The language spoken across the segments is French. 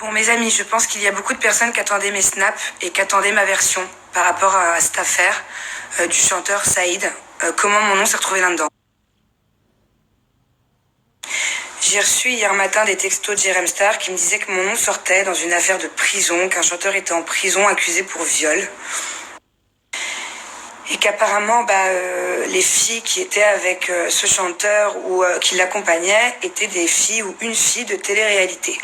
Bon, mes amis, je pense qu'il y a beaucoup de personnes qui attendaient mes snaps et qui attendaient ma version par rapport à cette affaire du chanteur Saïd. Comment mon nom s'est retrouvé là-dedans. J'ai reçu hier matin des textos de Jérém Star qui me disaient que mon nom sortait dans une affaire de prison, qu'un chanteur était en prison accusé pour viol. Et qu'apparemment, les filles qui étaient avec ce chanteur ou qui l'accompagnaient étaient des filles ou une fille de télé-réalité.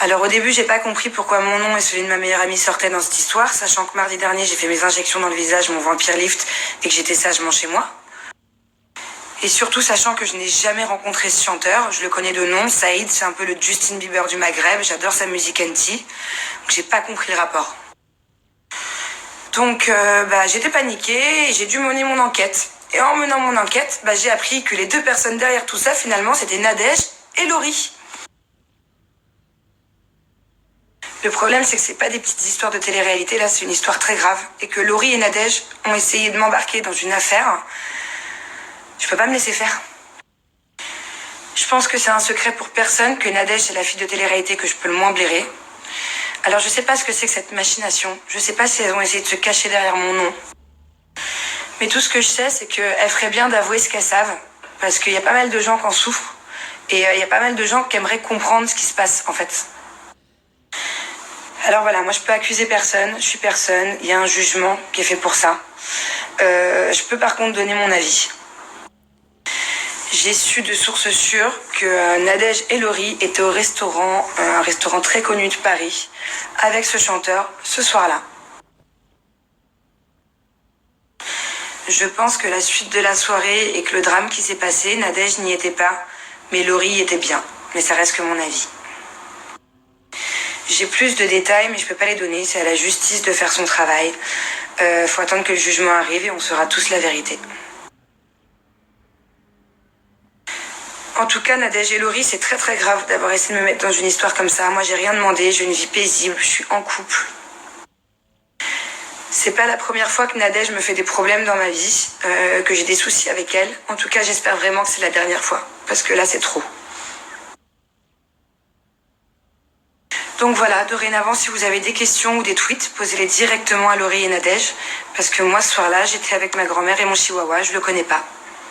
Alors au début, j'ai pas compris pourquoi mon nom et celui de ma meilleure amie sortaient dans cette histoire, sachant que mardi dernier, j'ai fait mes injections dans le visage, mon vampire lift, et que j'étais sagement chez moi. Et surtout, sachant que je n'ai jamais rencontré ce chanteur, je le connais de nom, Saïd, c'est un peu le Justin Bieber du Maghreb, j'adore sa musique NT, donc j'ai pas compris le rapport. Donc j'étais paniquée et j'ai dû mener mon enquête. Et en menant mon enquête, j'ai appris que les deux personnes derrière tout ça, finalement, c'était Nadège et Laurie. Le problème, c'est que c'est pas des petites histoires de télé-réalité, là, c'est une histoire très grave. Et que Laurie et Nadège ont essayé de m'embarquer dans une affaire. Je peux pas me laisser faire. Je pense que c'est un secret pour personne que Nadège, c'est la fille de télé-réalité que je peux le moins blairer. Alors je sais pas ce que c'est que cette machination. Je sais pas si elles ont essayé de se cacher derrière mon nom. Mais tout ce que je sais, c'est qu'elles feraient bien d'avouer ce qu'elles savent. Parce qu'il y a pas mal de gens qui en souffrent. Et il y a pas mal de gens qui aimeraient comprendre ce qui se passe, en fait. Alors voilà, moi je peux accuser personne, je suis personne, il y a un jugement qui est fait pour ça. Je peux par contre donner mon avis. J'ai su de sources sûres que Nadège et Laurie étaient au restaurant, un restaurant très connu de Paris, avec ce chanteur ce soir-là. Je pense que la suite de la soirée et que le drame qui s'est passé, Nadège n'y était pas, mais Laurie y était bien. Mais ça reste que mon avis. J'ai plus de détails, mais je peux pas les donner. C'est à la justice de faire son travail. Faut attendre que le jugement arrive et on saura tous la vérité. En tout cas, Nadège et Laurie, c'est très très grave d'avoir essayé de me mettre dans une histoire comme ça. Moi, j'ai rien demandé, j'ai une vie paisible, je suis en couple. C'est pas la première fois que Nadège me fait des problèmes dans ma vie, que j'ai des soucis avec elle. En tout cas, j'espère vraiment que c'est la dernière fois, parce que là, c'est trop. Donc voilà, dorénavant, si vous avez des questions ou des tweets, posez-les directement à Laurie et Nadège, parce que moi, ce soir-là, j'étais avec ma grand-mère et mon chihuahua, je le connais pas.